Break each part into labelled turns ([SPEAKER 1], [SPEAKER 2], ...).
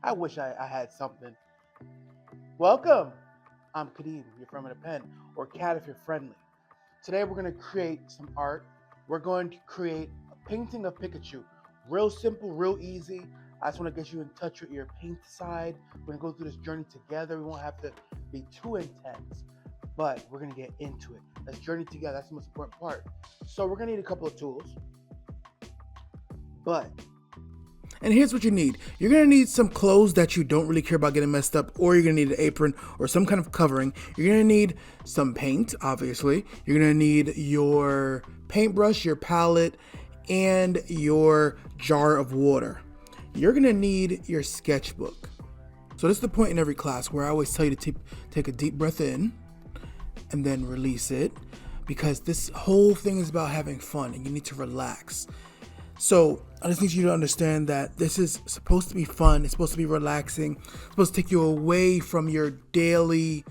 [SPEAKER 1] I wish I had something. Welcome. I'm Kadeem, your friend with a pen, or Cat if you're friendly. Today we're going to create some art. We're going to create a painting of Pikachu. Real simple, real easy. I just want to get you in touch with your paint side. We're going to go through this journey together. We won't have to be too intense, but we're going to get into it. Let's journey together. That's the most important part. So we're going to need a couple of tools, but
[SPEAKER 2] And here's what you need. You're gonna need some clothes that you don't really care about getting messed up, or you're gonna need an apron or some kind of covering. You're gonna need some paint, obviously. You're gonna need your paintbrush, your palette, and your jar of water. You're gonna need your sketchbook. So this is the point in every class where I always tell you to take a deep breath in and then release it, because this whole thing is about having fun and you need to relax. So I just need you to understand that this is supposed to be fun. It's supposed to be relaxing. It's supposed to take you away from your daily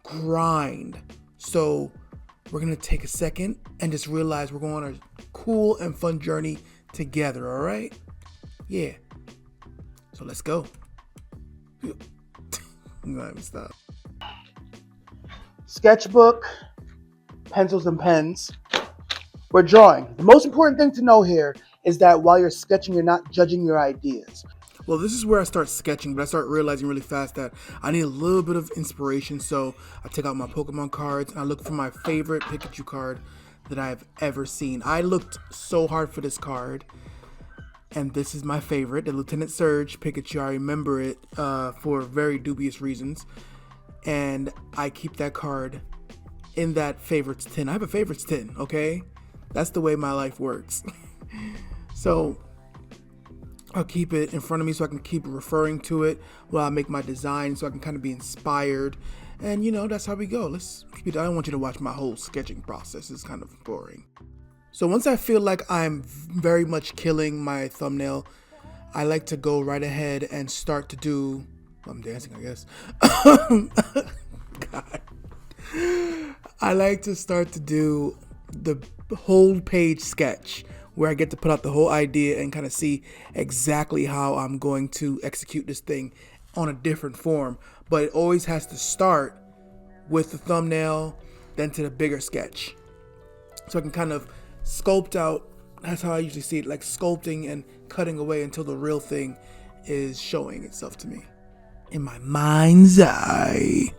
[SPEAKER 2] grind. So we're going to take a second and just realize we're going on a cool and fun journey together, all right? Yeah. So let's go. I'm not even stop.
[SPEAKER 1] sketchbook, pencils and pens. We're drawing. The most important thing to know here is that while you're sketching, you're not judging your ideas.
[SPEAKER 2] Well, this is where I start sketching, but I start realizing really fast that I need a little bit of inspiration. So I take out my Pokemon cards and I look for my favorite Pikachu card that I've ever seen. I looked so hard for this card, and this is my favorite, the Lieutenant Surge Pikachu. I remember it for very dubious reasons, and I keep that card in that favorites tin. I have a favorites tin, okay? That's the way my life works. So I'll keep it in front of me so I can keep referring to it while I make my design, so I can kind of be inspired. And that's how we go. Let's keep it. I don't want you to watch my whole sketching process. It's kind of boring. So once I feel like I'm very much killing my thumbnail, I like to go right ahead and start to do. I'm dancing, I guess. God. I like to start to do the whole page sketch, where I get to put out the whole idea and kind of see exactly how I'm going to execute this thing on a different form. But it always has to start with the thumbnail, then to the bigger sketch. So I can kind of sculpt out. That's how I usually see it, like sculpting and cutting away until the real thing is showing itself to me in my mind's eye.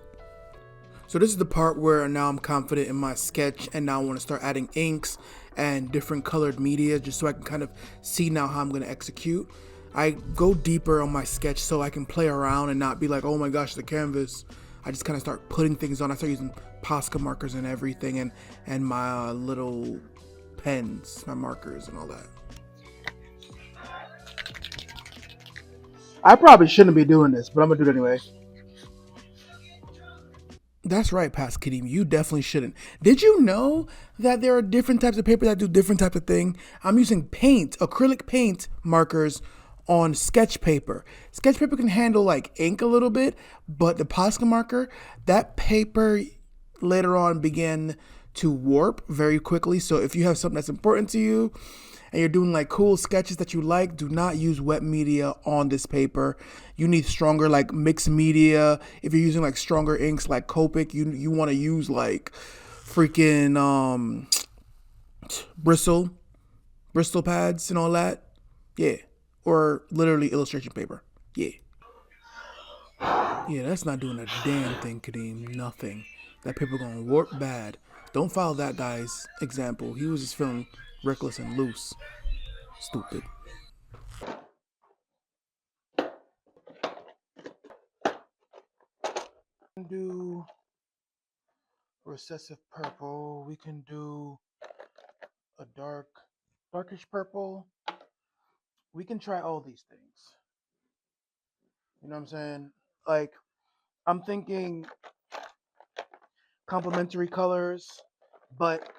[SPEAKER 2] So this is the part where now I'm confident in my sketch, and now I want to start adding inks and different colored media, just so I can kind of see now how I'm going to execute. I go deeper on my sketch so I can play around and not be like, oh my gosh, the canvas. I just kind of start putting things on. I start using Posca markers and everything, and my little pens, my markers and all that.
[SPEAKER 1] I probably shouldn't be doing this, but I'm gonna do it anyway.
[SPEAKER 2] That's right, Pastor Kadeem. You definitely shouldn't. Did you know that there are different types of paper that do different types of thing? I'm using paint, acrylic paint markers on sketch paper. Sketch paper can handle like ink a little bit, but the Posca marker, that paper later on began to warp very quickly. So if you have something that's important to you and you're doing like cool sketches that you like, do not use wet media on this paper. You need stronger like mixed media. If you're using like stronger inks like Copic, you want to use like freaking Bristol pads and all that. Yeah. Or literally illustration paper. Yeah. Yeah, that's not doing a damn thing, Kadeem. Nothing. That paper gonna warp bad. Don't follow that guy's example. He was just feeling reckless and loose. Stupid.
[SPEAKER 1] We can do recessive purple. We can do a darkish purple. We can try all these things. You know what I'm saying? Like, I'm thinking complementary colors, but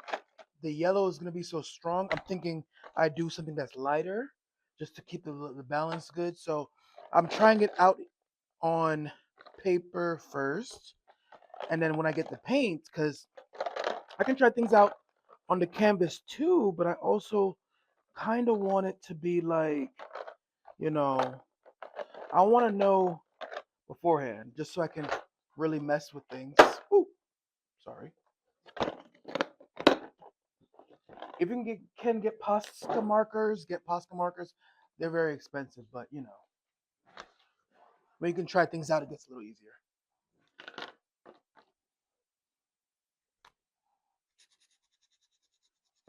[SPEAKER 1] the yellow is going to be so strong. I'm thinking I do something that's lighter just to keep the balance good. So I'm trying it out on paper first. And then when I get the paint, because I can try things out on the canvas too, but I also kind of want it to be like, you know, I want to know beforehand, just so I can really mess with things. Ooh, sorry. If you can get Posca markers, get Posca markers. They're very expensive, but you know, when you can try things out, it gets a little easier.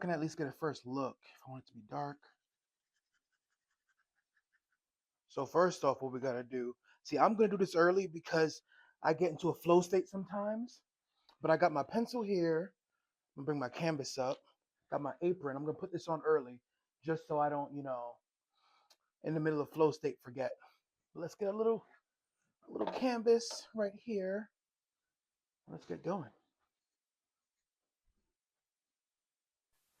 [SPEAKER 1] I can at least get a first look if I want it to be dark. So first off, what we gotta do, see, I'm gonna do this early because I get into a flow state sometimes, but I got my pencil here. I'm gonna bring my canvas up, got my apron. I'm gonna put this on early just so I don't, you know, in the middle of flow state forget. But let's get a little canvas right here. Let's get going.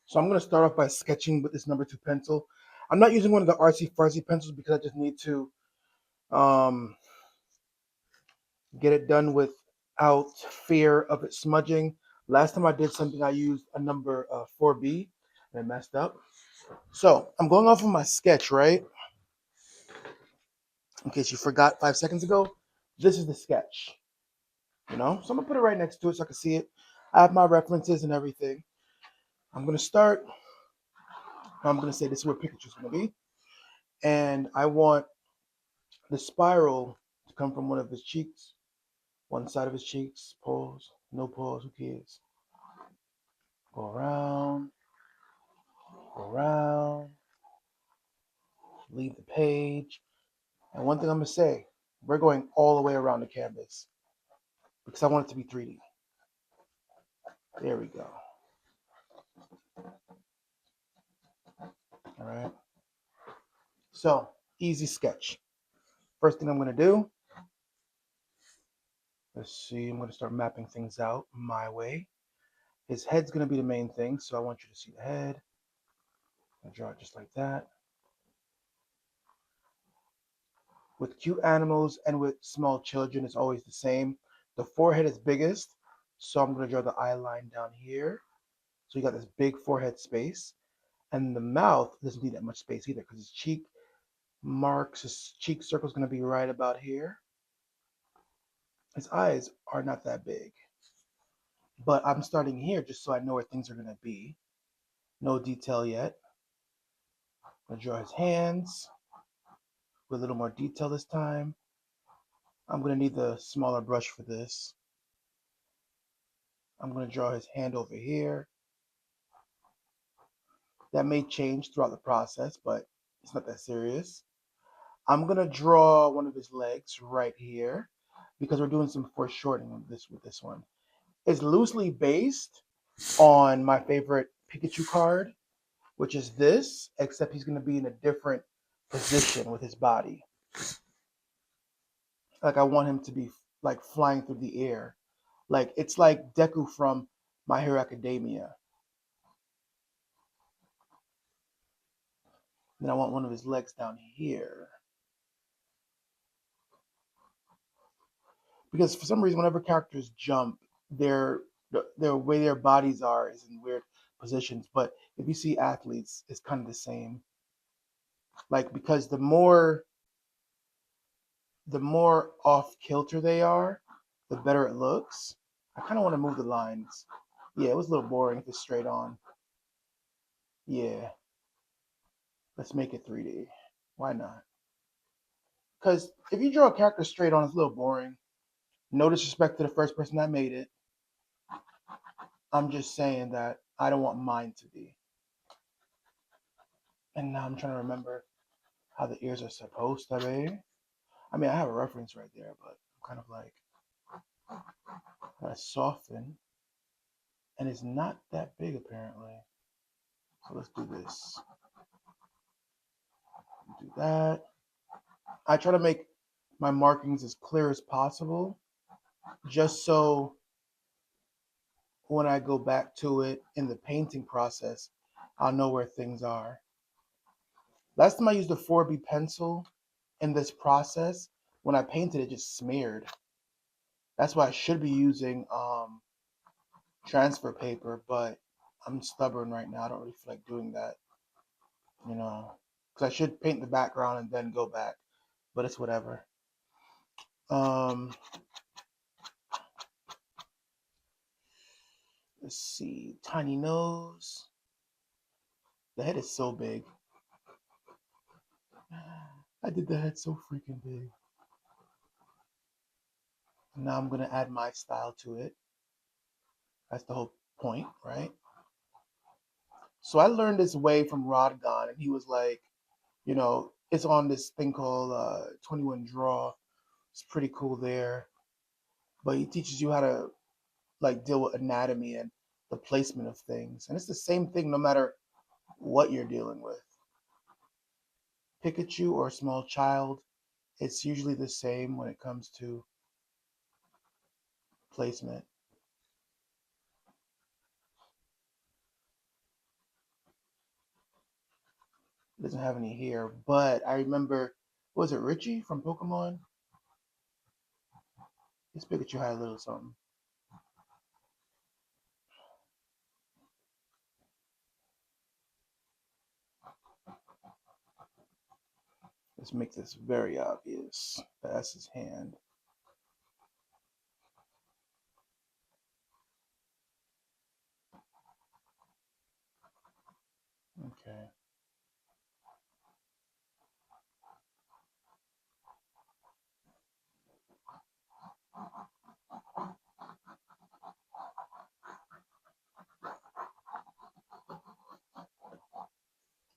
[SPEAKER 1] So I'm gonna start off by sketching with this number 2 pencil. I'm not using one of the artsy fartsy pencils because I just need to um, get it done without fear of it smudging. Last time I did something, I used a number 4B and it messed up. So I'm going off of my sketch, right? In case you forgot 5 seconds ago, this is the sketch, you know? So I'm gonna put it right next to it so I can see it. I have my references and everything. I'm gonna start. I'm gonna say this is where Pikachu's gonna be. And I want the spiral to come from one of his cheeks, one side of his cheeks. Pause, no pause, who cares? Go around, leave the page. And one thing I'm gonna say, we're going all the way around the canvas because I want it to be 3D. There we go. All right. So, easy sketch. First thing I'm gonna do, let's see, I'm gonna start mapping things out my way. His head's gonna be the main thing, so I want you to see the head. I draw it just like that. With cute animals and with small children, it's always the same. The forehead is biggest, so I'm going to draw the eye line down here. So you got this big forehead space. And the mouth doesn't need that much space either because his cheek marks, his cheek circle is going to be right about here. His eyes are not that big. But I'm starting here just so I know where things are going to be. No detail yet. I'm going to draw his hands with a little more detail this time. I'm going to need the smaller brush for this. I'm going to draw his hand over here. That may change throughout the process, but it's not that serious. I'm going to draw one of his legs right here because we're doing some foreshortening with this one. It's loosely based on my favorite Pikachu card, which is this, except he's going to be in a different position with his body. Like I want him to be like flying through the air. Like it's like Deku from My Hero Academia. Then I want one of his legs down here. Because for some reason, whenever characters jump, their way their bodies are is in weird positions. But if you see athletes, it's kind of the same. Like because the more off kilter they are, the better it looks. I kind of want to move the lines. Yeah, it was a little boring if it's straight on. Yeah, let's make it 3D. Why not? Because if you draw a character straight on, it's a little boring. No disrespect to the first person that made it. I'm just saying that I don't want mine to be. And now I'm trying to remember how the ears are supposed to be. I mean, I have a reference right there, but I'm kind of like, gotta soften. And it's not that big apparently. So let's do this. Do that. I try to make my markings as clear as possible, just so when I go back to it in the painting process, I'll know where things are. Last time I used a 4B pencil in this process, when I painted it just smeared. That's why I should be using transfer paper, but I'm stubborn right now. I don't really feel like doing that, you know, because I should paint the background and then go back. but it's whatever. Um, let's see, tiny nose. The head is so big. I did the head so freaking big. Now I'm gonna add my style to it. That's the whole point, right? So I learned this way from Rodgon, and he was like, it's on this thing called 21 Draw. It's pretty cool there, but he teaches you how to like deal with anatomy and the placement of things, and it's the same thing no matter what you're dealing with. Pikachu or a small child, it's usually the same when it comes to placement. It doesn't have any here, but I remember, was it Richie from Pokemon? His Pikachu had a little something. Let's make this very obvious. That's his hand. Okay.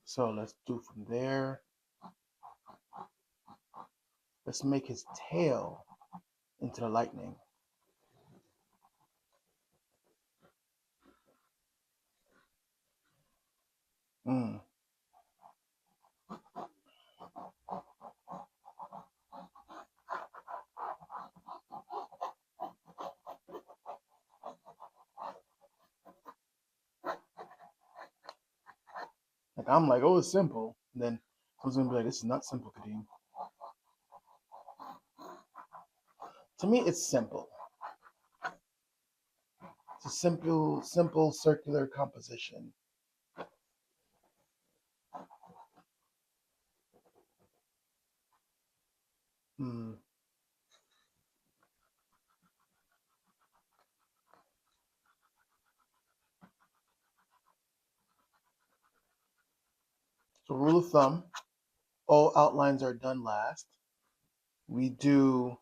[SPEAKER 1] So let's do from there. Let's make his tail into the lightning. Mm. Like I'm like, oh, it's simple. And then someone's gonna be like, this is not simple, Kadeem. To me, it's simple. It's a simple circular composition. Mm. So rule of thumb, all outlines are done last. We do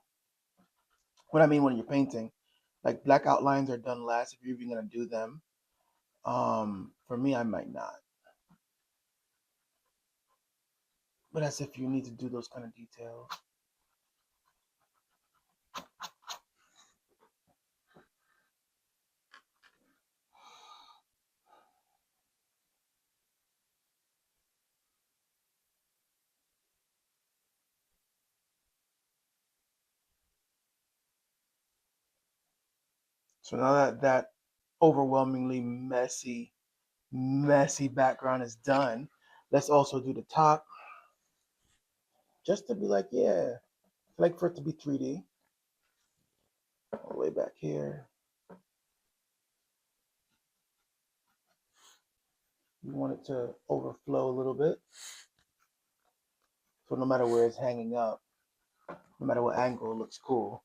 [SPEAKER 1] what I mean when you're painting, like black outlines are done last if you're even gonna do them. For me, I might not, but that's if you need to do those kind of details. So now that that overwhelmingly messy background is done, let's also do the top, just to be like, yeah, I like for it to be 3D. All the way back here. You want it to overflow a little bit. So no matter where it's hanging up, no matter what angle, it looks cool.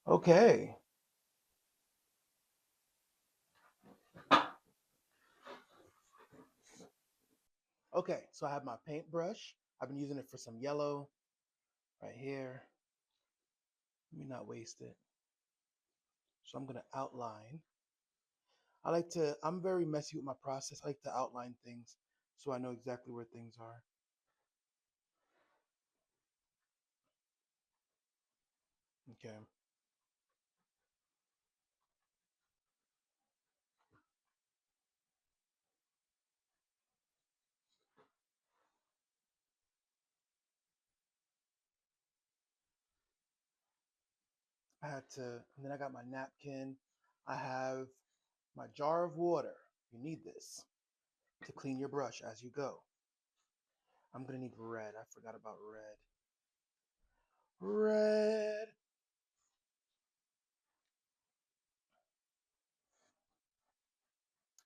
[SPEAKER 1] Okay. Okay, so I have my paintbrush. I've been using it for some yellow right here. Let me not waste it. So I'm gonna outline. I'm very messy with my process. I like to outline things so I know exactly where things are. Okay. I had to, and then I got my napkin. I have my jar of water. You need this to clean your brush as you go. I'm gonna need red. I forgot about red. Red.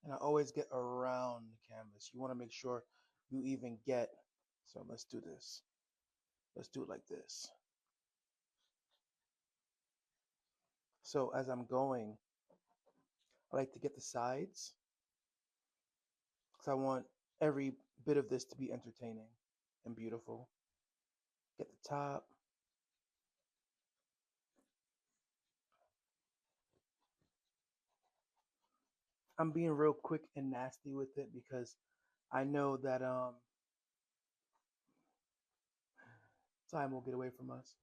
[SPEAKER 1] And I always get around the canvas. You want to make sure you even get. So let's do this. Let's do it like this. So as I'm going, I like to get the sides because I want every bit of this to be entertaining and beautiful. Get the top. I'm being real quick and nasty with it because I know that time will get away from us.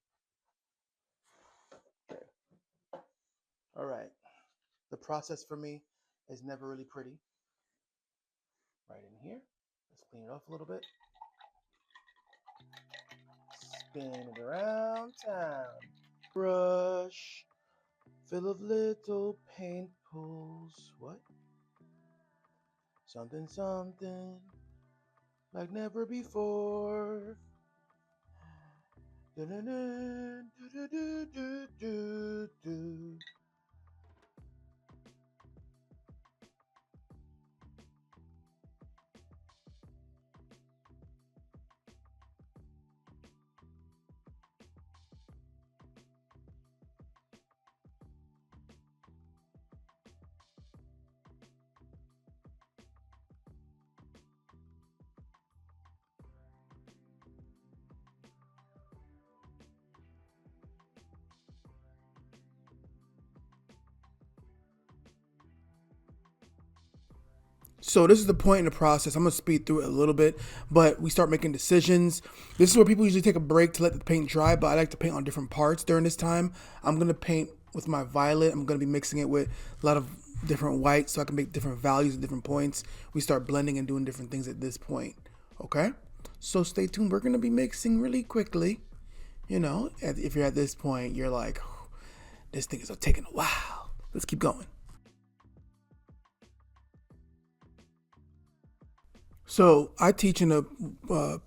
[SPEAKER 1] Okay. All right. The process for me is never really pretty. Right in here. Let's clean it off a little bit. Spin it around town. Brush full of little paint pools. What? Something, something like never before. Do-do-do, do-do-do-do-do-do.
[SPEAKER 2] So this is the point in the process. I'm gonna speed through it a little bit, but we start making decisions. This is where people usually take a break to let the paint dry, but I like to paint on different parts during this time. I'm gonna paint with my violet. I'm gonna be mixing it with a lot of different whites so I can make different values at different points. We start blending and doing different things at this point. Okay? So stay tuned. We're gonna be mixing really quickly. You know, if you're at this point, you're like, oh, this thing is taking a while. Let's keep going. So I teach in a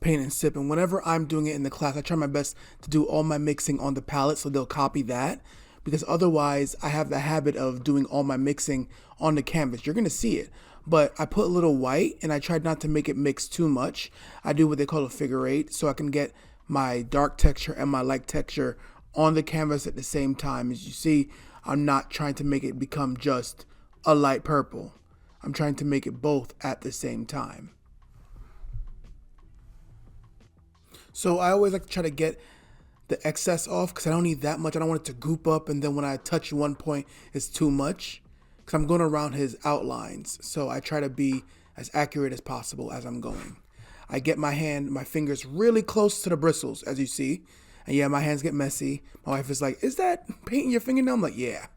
[SPEAKER 2] paint and sip, and whenever I'm doing it in the class, I try my best to do all my mixing on the palette, so they'll copy that. Because otherwise, I have the habit of doing all my mixing on the canvas. You're gonna see it, but I put a little white, and I tried not to make it mix too much. I do what they call a figure eight, so I can get my dark texture and my light texture on the canvas at the same time. As you see, I'm not trying to make it become just a light purple. I'm trying to make it both at the same time. So I always like to try to get the excess off because I don't need that much. I don't want it to goop up, and then when I touch one point, it's too much because I'm going around his outlines. So I try to be as accurate as possible as I'm going. I get my fingers really close to the bristles, as you see. And yeah, my hands get messy. My wife is like, "Is that paint in your fingernail?" I'm like, "Yeah,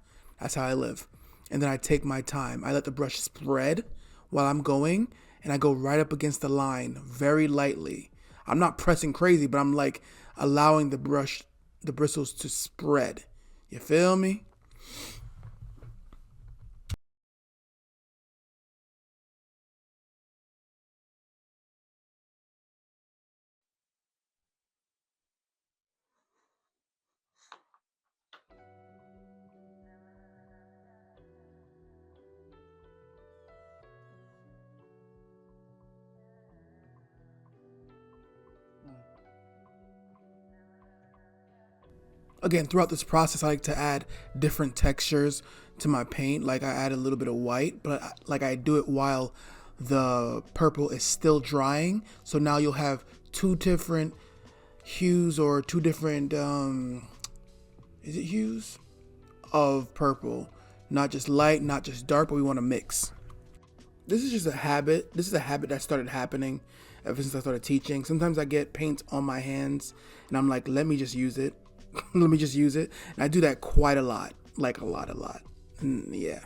[SPEAKER 2] that's how I live." And then I take my time. I let the brush spread while I'm going, and I go right up against the line very lightly. I'm not pressing crazy, but I'm like allowing the bristles to spread. You feel me? Again, throughout this process, I like to add different textures to my paint. Like I add a little bit of white, but like I do it while the purple is still drying. So now you'll have two different hues or two different, is it hues? Of purple. Not just light, not just dark, but we want to mix. This is just a habit. This is a habit that started happening ever since I started teaching. Sometimes I get paint on my hands and I'm like, let me just use it. Let me just use it. And I do that quite a lot. Like a lot. Yeah.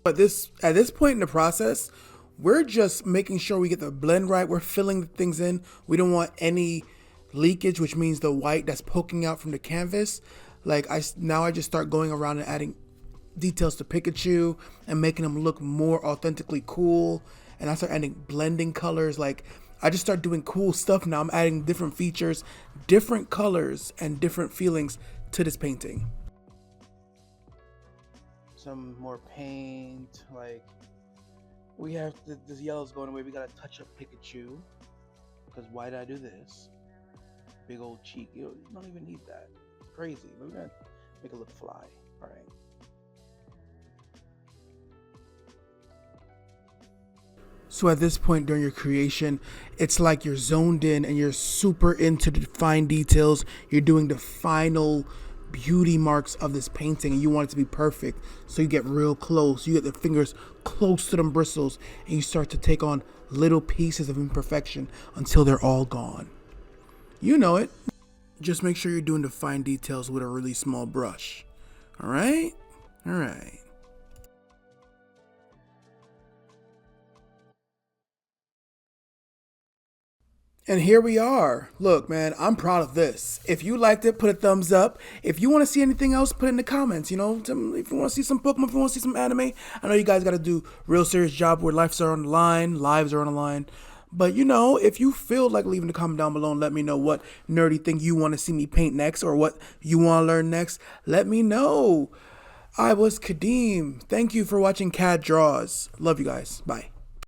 [SPEAKER 2] But at this point in the process, we're just making sure we get the blend right. We're filling the things in. We don't want any leakage, which means the white that's poking out from the canvas. Like now I just start going around and adding details to Pikachu and making them look more authentically cool. And I start adding blending colors. Like I just start doing cool stuff now. I'm adding different features, different colors, and different feelings to this painting.
[SPEAKER 1] Some more paint, like We have this yellow's going away. We gotta touch up Pikachu. Because why did I do this? Big old cheek. You don't even need that. Crazy. We're gonna make it look fly. All right.
[SPEAKER 2] So at this point during your creation, it's like you're zoned in and you're super into the fine details. You're doing the final beauty marks of this painting and you want it to be perfect. So you get real close. You get the fingers close to them bristles and you start to take on little pieces of imperfection until they're all gone. You know it. Just make sure you're doing the fine details with a really small brush. All right? All right. And here we are. Look, man, I'm proud of this. If you liked it, put a thumbs up. If you want to see anything else, put it in the comments. You know, if you want to see some Pokemon, if you want to see some anime, I know you guys got to do real serious job where lives are on the line. But, you know, if you feel like leaving a comment down below and let me know what nerdy thing you want to see me paint next or what you want to learn next, let me know. I was Kadeem. Thank you for watching Kad Draws. Love you guys. Bye.